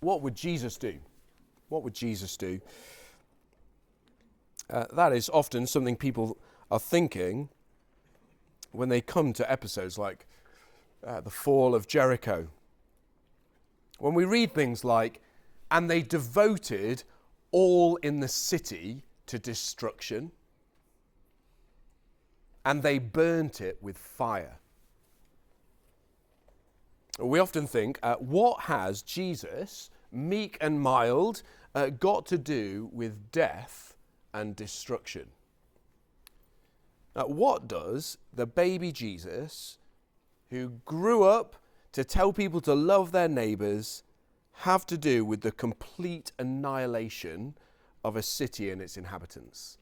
What would Jesus do? What would Jesus do? That is often something people are thinking when they come to episodes like the fall of Jericho. When we read things like, and they devoted all in the city to destruction, and they burnt it with fire. We often think, what has Jesus, meek and mild, got to do with death and destruction? What does the baby Jesus, who grew up to tell people to love their neighbours, have to do with the complete annihilation of a city and its inhabitants?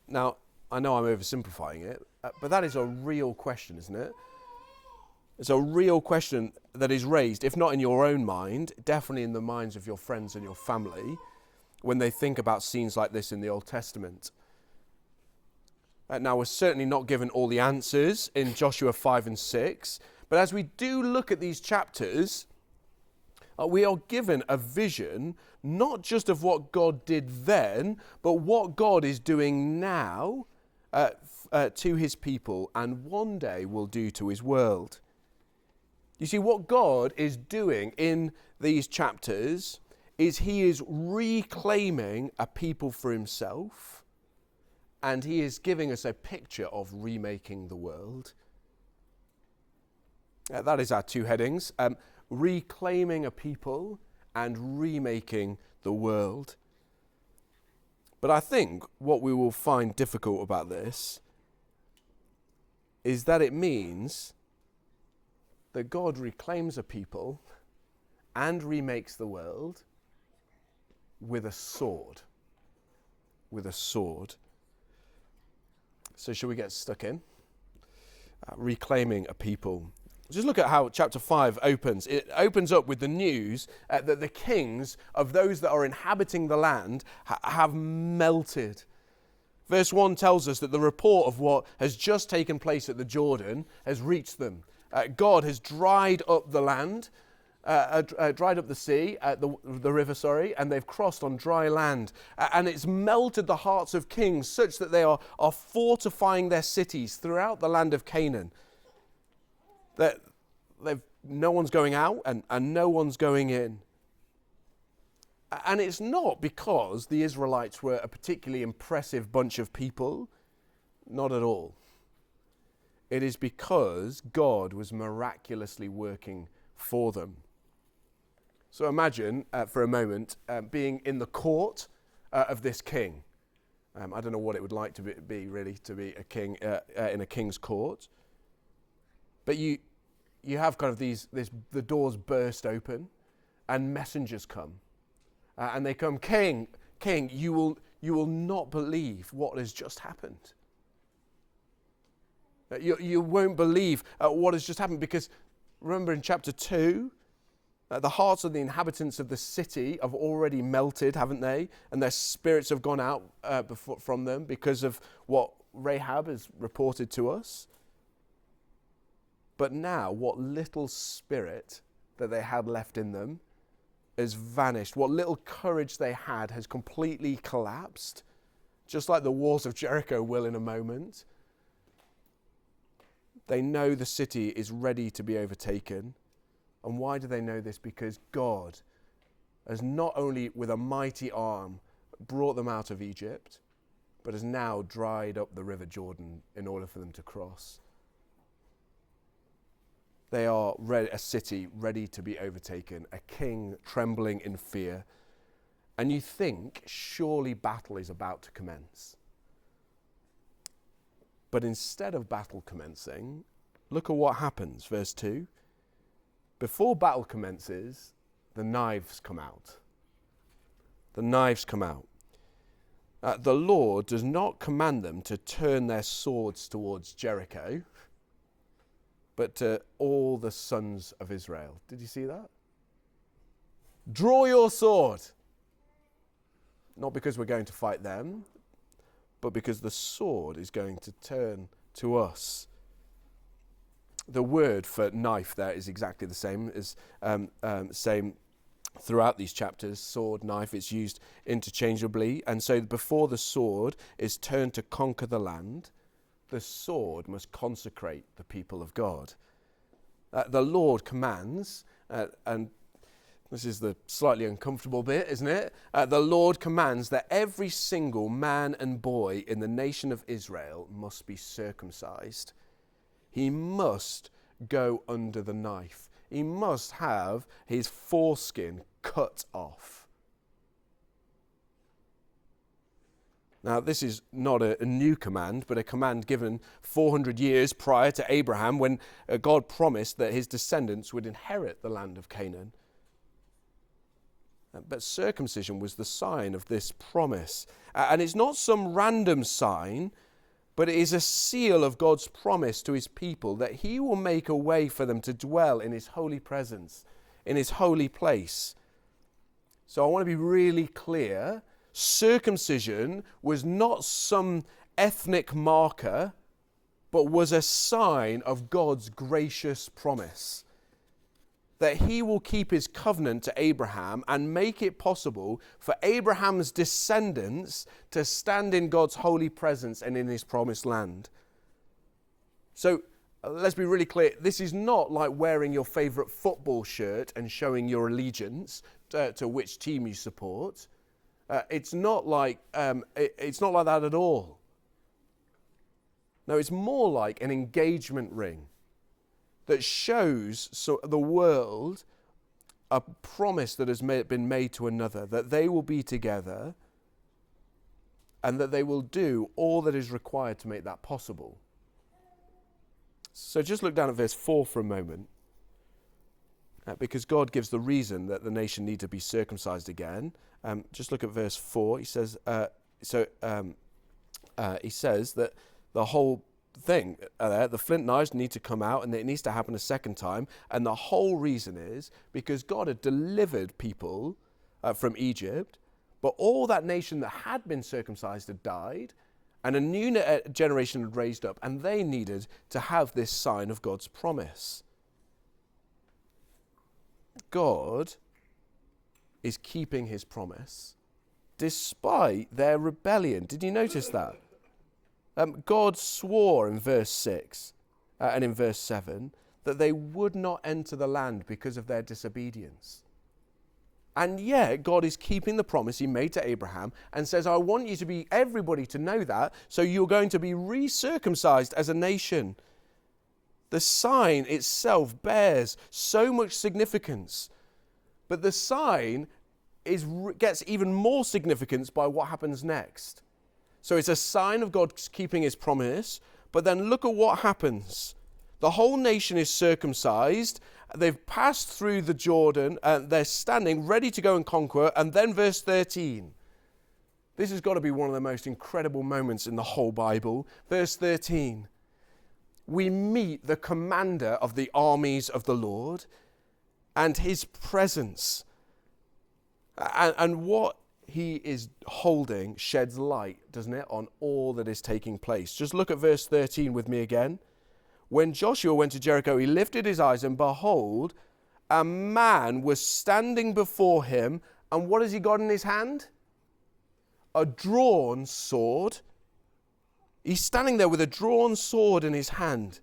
Now, I know I'm oversimplifying it, but that is a real question, isn't it? It's a real question that is raised, if not in your own mind, definitely in the minds of your friends and your family, when they think about scenes like this in the Old Testament. Now, we're certainly not given all the answers in Joshua 5 and 6, but as we do look at these chapters, we are given a vision, not just of what God did then, but what God is doing now to his people and one day will do to his world. You see, what God is doing in these chapters is he is reclaiming a people for himself, and he is giving us a picture of remaking the world. That is our two headings, reclaiming a people and remaking the world. But I think what we will find difficult about this is that it means that God reclaims a people and remakes the world with a sword. With a sword. So shall we get stuck in? Reclaiming a people. Just look at how chapter 5 opens. It opens up with the news that the kings of those that are inhabiting the land have melted. Verse 1 tells us that the report of what has just taken place at the Jordan has reached them. God has dried up the land, dried up the sea, the river, and they've crossed on dry land. And it's melted the hearts of kings such that they are fortifying their cities throughout the land of Canaan. No one's going out and no one's going in. And it's not because the Israelites were a particularly impressive bunch of people. Not at all. It is because God was miraculously working for them. So imagine for a moment being in the court of this king. I don't know what it would like to be really to be a king in a king's court. But you have kind of the doors burst open and messengers come. And they come, King, you will not believe what has just happened. You won't believe what has just happened, because remember in chapter 2, the hearts of the inhabitants of the city have already melted, haven't they? And their spirits have gone out from them because of what Rahab has reported to us. But now what little spirit that they had left in them has vanished. What little courage they had has completely collapsed, just like the walls of Jericho will in a moment. They know the city is ready to be overtaken. And why do they know this? Because God has not only with a mighty arm brought them out of Egypt, but has now dried up the river Jordan in order for them to cross. They are a city ready to be overtaken, a king trembling in fear. And you think, surely battle is about to commence. But instead of battle commencing, look at what happens. Verse 2. Before battle commences, the knives come out. The knives come out. The Lord does not command them to turn their swords towards Jericho, but to all the sons of Israel. Did you see that? Draw your sword. Not because we're going to fight them, but because the sword is going to turn to us. The word for knife there is exactly the same as same throughout these chapters. Sword, knife, it's used interchangeably. And so before the sword is turned to conquer the land, the sword must consecrate the people of God. The Lord commands, and this is the slightly uncomfortable bit, isn't it? The Lord commands that every single man and boy in the nation of Israel must be circumcised. He must go under the knife. He must have his foreskin cut off. Now, this is not a new command, but a command given 400 years prior to Abraham, when God promised that his descendants would inherit the land of Canaan. But circumcision was the sign of this promise. And it's not some random sign, but it is a seal of God's promise to his people that he will make a way for them to dwell in his holy presence, in his holy place. So I want to be really clear. Circumcision was not some ethnic marker, but was a sign of God's gracious promise that he will keep his covenant to Abraham and make it possible for Abraham's descendants to stand in God's holy presence and in his promised land. So let's be really clear. This is not like wearing your favorite football shirt and showing your allegiance to which team you support. It's not like that at all. No, it's more like an engagement ring that shows the world a promise that has been made to another, that they will be together and that they will do all that is required to make that possible. So just look down at verse 4 for a moment, because God gives the reason that the nation need to be circumcised again. Just look at verse 4. He says, he says that the whole thing, the flint knives need to come out, and it needs to happen a second time. And the whole reason is because God had delivered people from Egypt, but all that nation that had been circumcised had died, and a new generation had raised up, and they needed to have this sign of God's promise. God is keeping his promise despite their rebellion. Did you notice that? God swore in verse 6 and in verse 7 that they would not enter the land because of their disobedience. And yet God is keeping the promise he made to Abraham and says, I want you to be, everybody to know that, so you're going to be recircumcised as a nation. The sign itself bears so much significance, but the sign gets even more significance by what happens next. So it's a sign of God keeping his promise, but then look at what happens. The whole nation is circumcised. They've passed through the Jordan, and they're standing ready to go and conquer. And then verse 13. This has got to be one of the most incredible moments in the whole Bible. Verse 13. We meet the commander of the armies of the Lord and his presence. And what he is holding sheds light, doesn't it, on all that is taking place. Just look at verse 13 with me again. When Joshua went to Jericho, he lifted his eyes, and behold, a man was standing before him. And what has he got in his hand? A drawn sword. He's standing there with a drawn sword in his hand,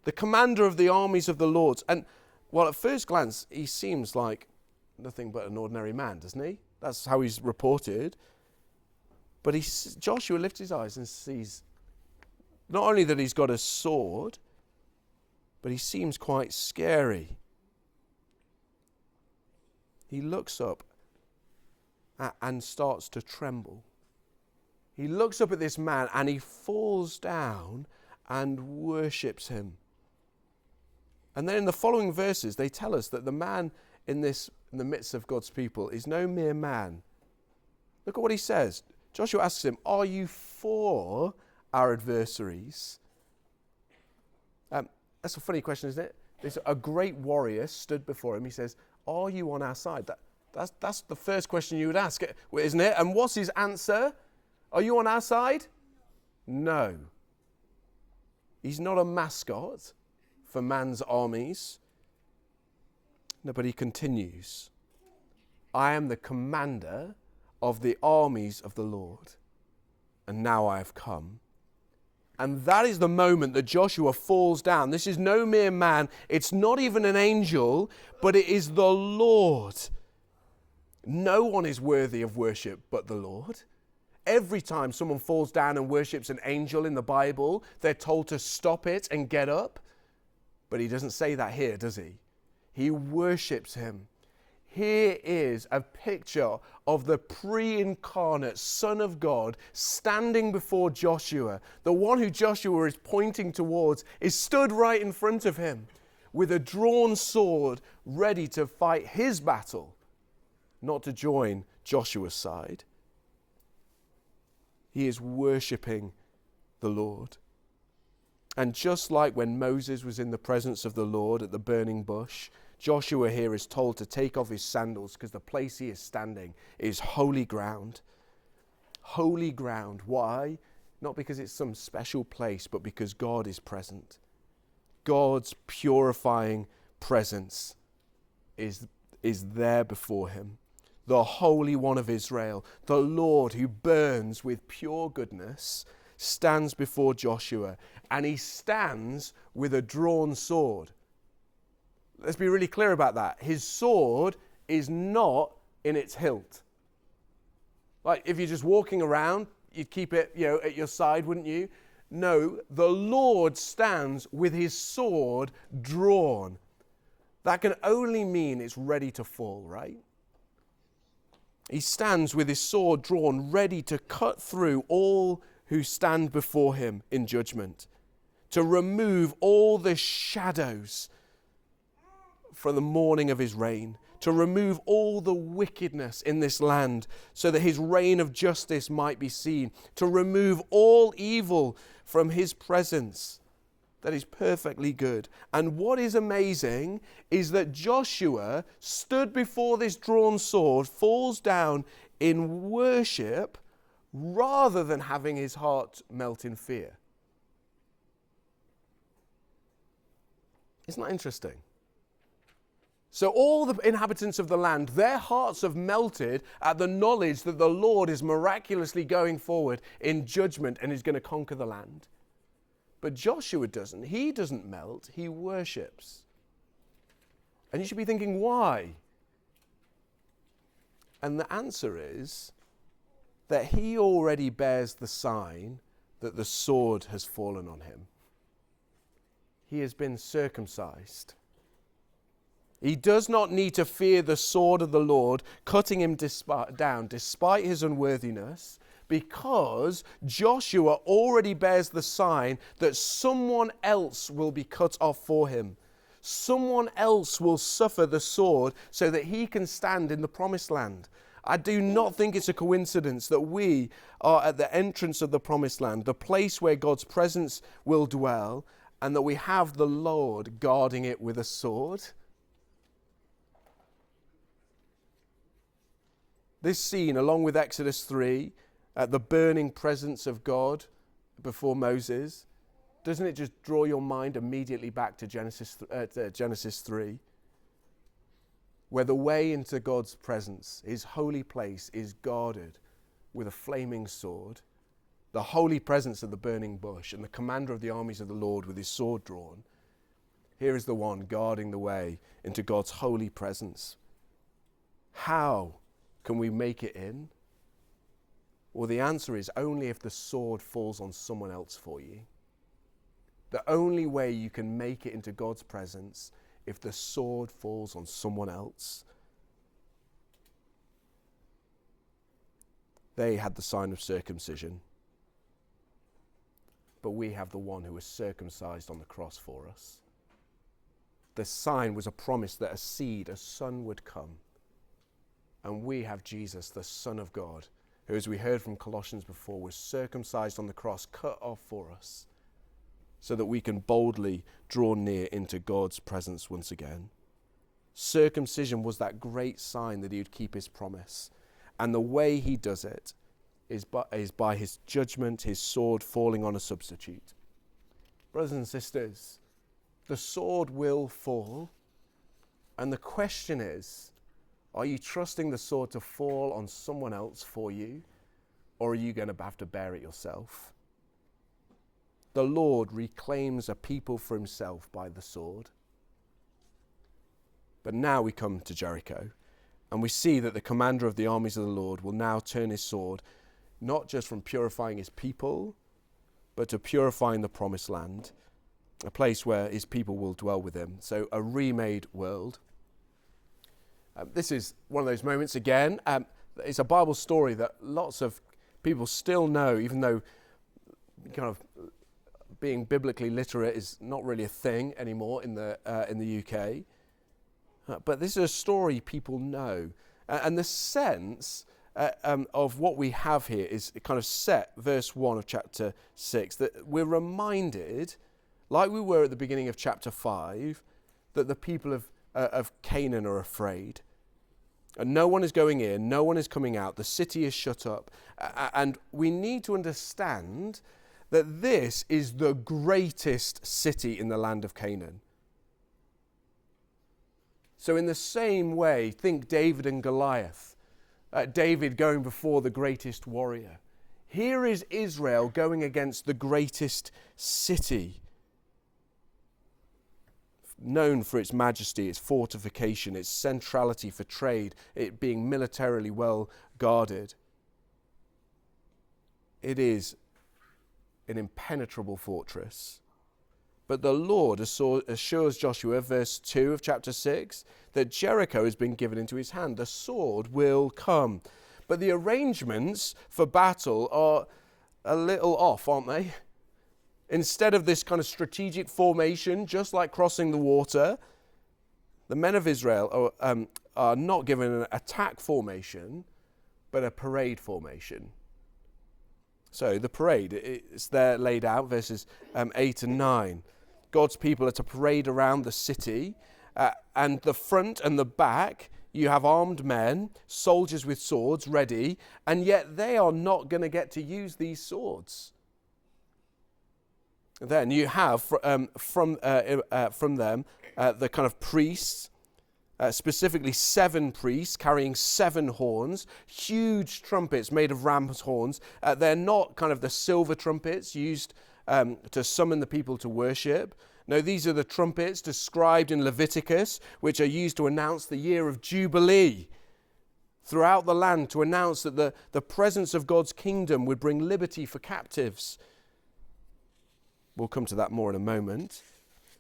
the commander of the armies of the Lord. And, well, at first glance, he seems like nothing but an ordinary man, doesn't he? That's how he's reported. But Joshua lifts his eyes and sees not only that he's got a sword, but he seems quite scary. He looks up and starts to tremble. He looks up at this man and he falls down and worships him. And then in the following verses, they tell us that the man in the midst of God's people is no mere man. Look at what he says. Joshua asks him, are you for our adversaries? That's a funny question, isn't it? There's a great warrior stood before him. He says, are you on our side? That's the first question you would ask, isn't it? And what's his answer? Are you on our side? No. He's not a mascot for man's armies. No, but he continues. I am the commander of the armies of the Lord, and now I have come. And that is the moment that Joshua falls down. This is no mere man. It's not even an angel, but it is the Lord. No one is worthy of worship but the Lord. Every time someone falls down and worships an angel in the Bible, they're told to stop it and get up. But he doesn't say that here, does he? He worships him. Here is a picture of the pre-incarnate Son of God standing before Joshua. The one who Joshua is pointing towards is stood right in front of him with a drawn sword ready to fight his battle, not to join Joshua's side. He is worshipping the Lord. And just like when Moses was in the presence of the Lord at the burning bush, Joshua here is told to take off his sandals because the place he is standing is holy ground. Holy ground. Why? Not because it's some special place, but because God is present. God's purifying presence is there before him. The Holy One of Israel, the Lord who burns with pure goodness, stands before Joshua, and he stands with a drawn sword. Let's be really clear about that. His sword is not in its hilt. Like if you're just walking around, you'd keep it, at your side, wouldn't you? No, the Lord stands with his sword drawn. That can only mean it's ready to fall, right? He stands with his sword drawn, ready to cut through all who stand before him in judgment, to remove all the shadows from the morning of his reign, to remove all the wickedness in this land so that his reign of justice might be seen, to remove all evil from his presence that is perfectly good. And what is amazing is that Joshua stood before this drawn sword, falls down in worship rather than having his heart melt in fear. Isn't that interesting? So all the inhabitants of the land, their hearts have melted at the knowledge that the Lord is miraculously going forward in judgment and is going to conquer the land. But Joshua doesn't. He doesn't melt. He worships. And you should be thinking, why? And the answer is that he already bears the sign that the sword has fallen on him. He has been circumcised. He does not need to fear the sword of the Lord cutting him down despite his unworthiness, because Joshua already bears the sign that someone else will be cut off for him. Someone else will suffer the sword so that he can stand in the promised land. I do not think it's a coincidence that we are at the entrance of the promised land, the place where God's presence will dwell, and that we have the Lord guarding it with a sword. This scene, along with Exodus 3, at the burning presence of God before Moses, doesn't it just draw your mind immediately back to Genesis 3? Where the way into God's presence, his holy place, is guarded with a flaming sword. The holy presence of the burning bush and the commander of the armies of the Lord with his sword drawn. Here is the one guarding the way into God's holy presence. How can we make it in? Well, the answer is only if the sword falls on someone else for you. The only way you can make it into God's presence if the sword falls on someone else. They had the sign of circumcision, but we have the one who was circumcised on the cross for us. The sign was a promise that a seed, a son would come. And we have Jesus, the Son of God, who, as we heard from Colossians before, was circumcised on the cross, cut off for us, so that we can boldly draw near into God's presence once again. Circumcision was that great sign that he would keep his promise. And the way he does it is by his judgment, his sword falling on a substitute. Brothers and sisters, The sword will fall. And the question is, are you trusting the sword to fall on someone else for you? Or are you going to have to bear it yourself? The Lord reclaims a people for himself by the sword. But now we come to Jericho, and we see that the commander of the armies of the Lord will now turn his sword, not just from purifying his people, but to purifying the promised land, a place where his people will dwell with him. So a remade world. This is one of those moments again. It's a Bible story that lots of people still know, even though kind of being biblically literate is not really a thing anymore in the UK. But this is a story people know. And the sense of what we have here is kind of set, verse 1 of chapter 6, that we're reminded, like we were at the beginning of chapter 5, that the people of Canaan are afraid. And no one is going in, no one is coming out, the city is shut up. And we need to understand that this is the greatest city in the land of Canaan. So in the same way, think David and Goliath. David going before the greatest warrior. Here is Israel going against the greatest city, known for its majesty, its fortification, its centrality for trade, it being militarily well guarded. It is an impenetrable fortress. But the Lord assures Joshua, verse 2 of chapter 6, that Jericho has been given into his hand. The sword will come. But the arrangements for battle are a little off, aren't they? Instead of this kind of strategic formation, just like crossing the water, the men of Israel are not given an attack formation, but a parade formation. So the parade, it's there laid out, verses 8 and 9. God's people are to parade around the city, and the front and the back, you have armed men, soldiers with swords ready, and yet they are not going to get to use these swords. Then you have from them the kind of priests, specifically 7 priests carrying 7 horns, huge trumpets made of ram's horns. They're not kind of the silver trumpets used to summon the people to worship. No, these are the trumpets described in Leviticus, which are used to announce the year of Jubilee throughout the land, to announce that the presence of God's kingdom would bring liberty for captives. We'll come to that more in a moment.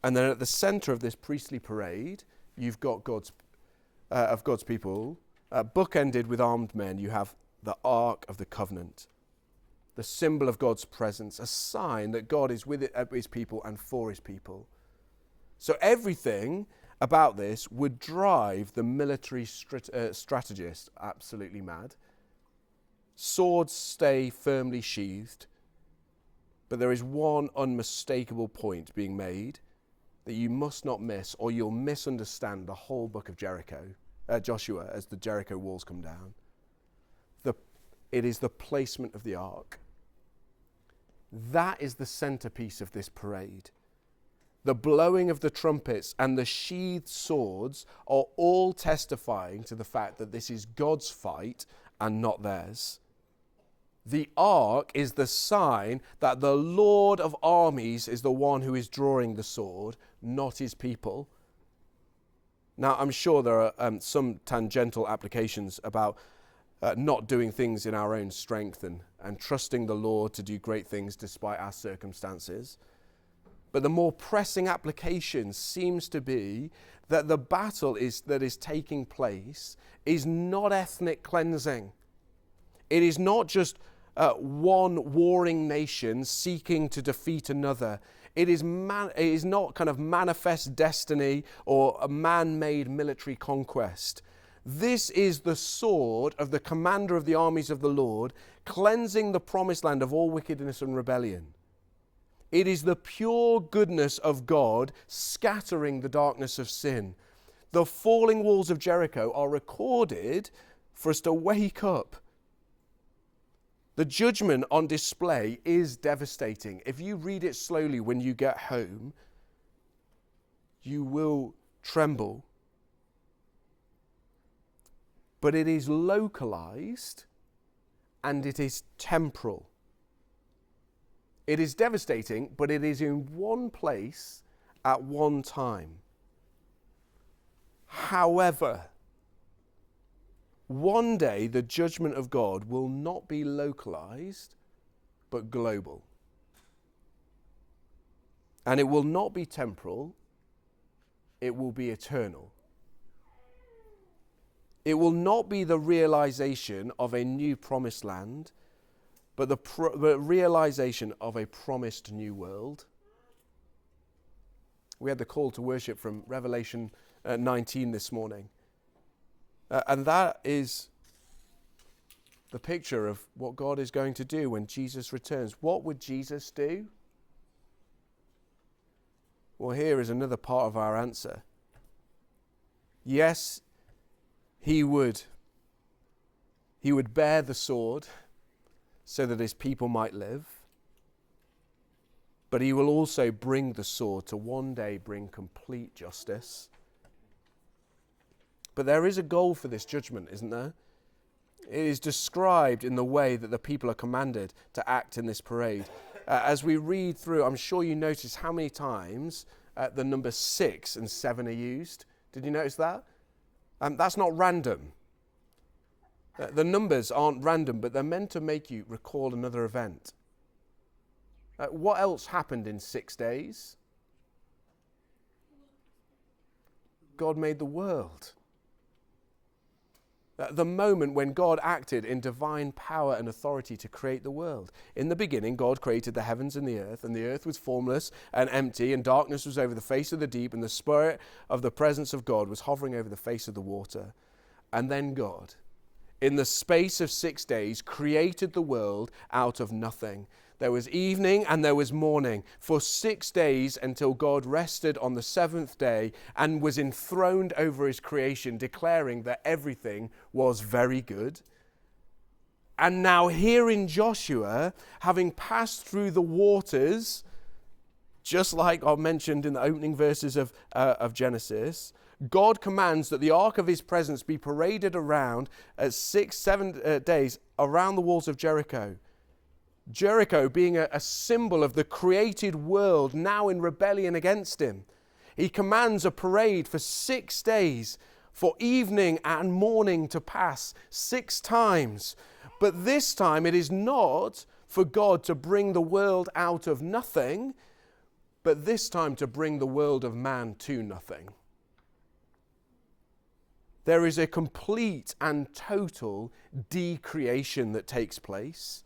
And then at the center of this priestly parade, you've got God's people, bookended with armed men. You have the Ark of the Covenant, the symbol of God's presence, a sign that God is with his people and for his people. So everything about this would drive the military strategist absolutely mad. Swords stay firmly sheathed. But there is one unmistakable point being made that you must not miss, or you'll misunderstand the whole book of Joshua, as the Jericho walls come down. It is the placement of the ark. That is the centerpiece of this parade. The blowing of the trumpets and the sheathed swords are all testifying to the fact that this is God's fight and not theirs. The ark is the sign that the Lord of armies is the one who is drawing the sword, not his people. Now, I'm sure there are some tangential applications about not doing things in our own strength and trusting the Lord to do great things despite our circumstances. But the more pressing application seems to be that the battle that is taking place is not ethnic cleansing. It is not just one warring nation seeking to defeat another. It is not kind of manifest destiny or a man-made military conquest. This is the sword of the commander of the armies of the Lord, cleansing the promised land of all wickedness and rebellion. It is the pure goodness of God scattering the darkness of sin. The falling walls of Jericho are recorded for us to wake up. The judgment on display is devastating. If you read it slowly when you get home, you will tremble. But it is localized and it is temporal. It is devastating, but it is in one place at one time. However, one day the judgment of God will not be localized, but global. And it will not be temporal, it will be eternal. It will not be the realization of a new promised land, but the realization of a promised new world. We had the call to worship from Revelation 19 this morning. And that is the picture of what God is going to do when Jesus returns. What would Jesus do? Well, here is another part of our answer. Yes, he would bear the sword so that his people might live. But he will also bring the sword to one day bring complete justice. But there is a goal for this judgment, isn't there? It is described in the way that the people are commanded to act in this parade. As we read through, I'm sure you notice how many times the numbers 6 and 7 are used. Did you notice that? That's not random. The numbers aren't random, but they're meant to make you recall another event. What else happened in 6 days? God made the world. The moment when God acted in divine power and authority to create the world. In the beginning, God created the heavens and the earth was formless and empty, and darkness was over the face of the deep, and the spirit of the presence of God was hovering over the face of the water. And then God, in the space of 6 days, created the world out of nothing. There was evening and there was morning for 6 days until God rested on the seventh day and was enthroned over his creation, declaring that everything was very good. And now here in Joshua, having passed through the waters, just like I mentioned in the opening verses of Genesis, God commands that the ark of his presence be paraded around 7 days around the walls of Jericho. Jericho being a symbol of the created world now in rebellion against him. He commands a parade for 6 days for evening and morning to pass 6 times. But this time it is not for God to bring the world out of nothing, but this time to bring the world of man to nothing. There is a complete and total decreation that takes place.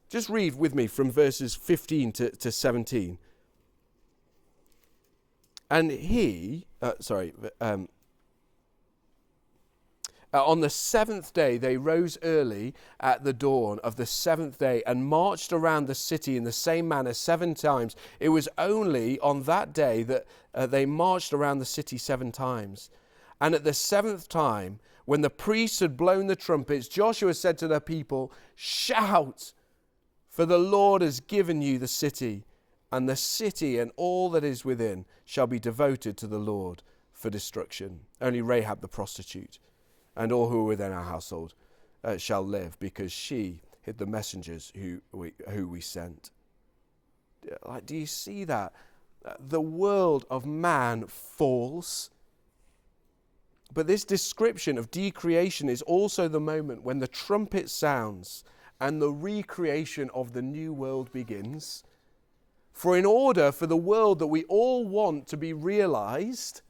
Just read with me from verses 15 to 17. And on the 7th day, they rose early at the dawn of the 7th day and marched around the city in the same manner 7 times. It was only on that day that they marched around the city 7 times. And at the 7th time, when the priests had blown the trumpets, Joshua said to the people, "Shout! For the Lord has given you the city, and the city and all that is within shall be devoted to the Lord for destruction. Only Rahab the prostitute and all who are within our household shall live, because she hid the messengers who we sent." Do you see that? The world of man falls. But this description of decreation is also the moment when the trumpet sounds and the recreation of the new world begins. For in order for the world that we all want to be realized,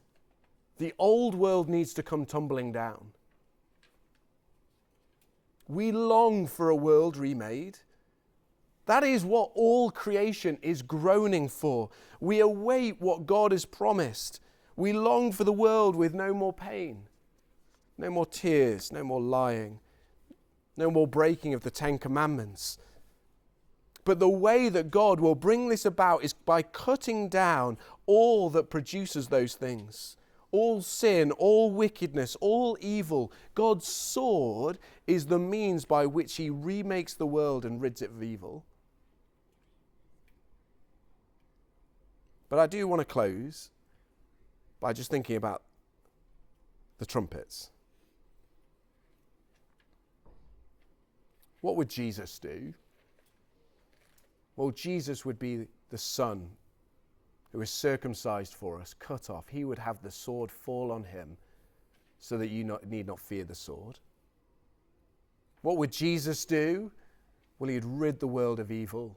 the old world needs to come tumbling down. We long for a world remade. That is what all creation is groaning for. We await what God has promised. We long for the world with no more pain, no more tears, no more lying, no more breaking of the 10 Commandments. But the way that God will bring this about is by cutting down all that produces those things. All sin, all wickedness, all evil. God's sword is the means by which he remakes the world and rids it of evil. But I do want to close by just thinking about the trumpets. What would Jesus do? Well, Jesus would be the Son who is circumcised for us, cut off. He would have the sword fall on him so that you need not fear the sword. What would Jesus do? Well, he'd rid the world of evil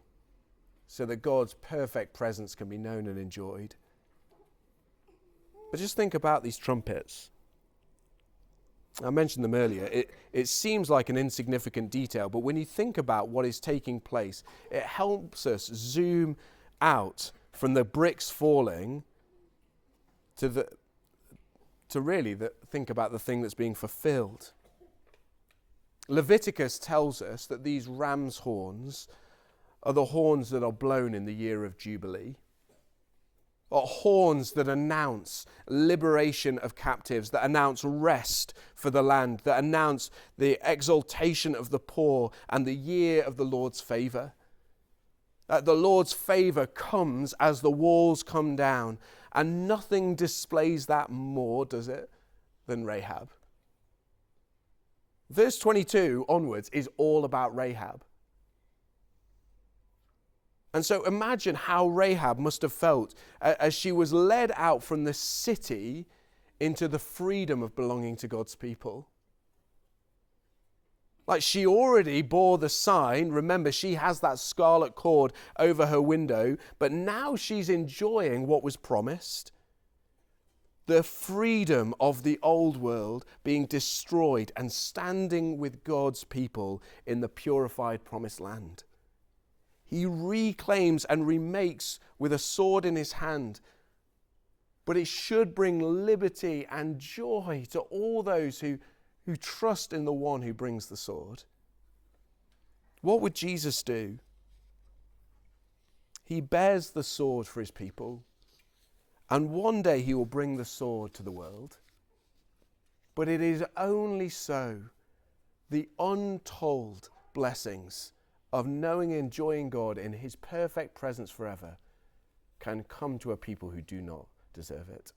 so that God's perfect presence can be known and enjoyed. But just think about these trumpets. I mentioned them earlier. It seems like an insignificant detail, but when you think about what is taking place, it helps us zoom out from the bricks falling to really think about the thing that's being fulfilled. Leviticus tells us that these ram's horns are the horns that are blown in the year of Jubilee. Or horns that announce liberation of captives, that announce rest for the land, that announce the exaltation of the poor and the year of the Lord's favour. The Lord's favour comes as the walls come down, and nothing displays that more, does it, than Rahab. Verse 22 onwards is all about Rahab. And so imagine how Rahab must have felt as she was led out from the city into the freedom of belonging to God's people. Like, she already bore the sign. Remember, she has that scarlet cord over her window, but now she's enjoying what was promised. The freedom of the old world being destroyed and standing with God's people in the purified promised land. He reclaims and remakes with a sword in his hand. But it should bring liberty and joy to all those who trust in the one who brings the sword. What would Jesus do? He bears the sword for his people. And one day he will bring the sword to the world. But it is only so the untold blessings of knowing and enjoying God in his perfect presence forever can come to a people who do not deserve it.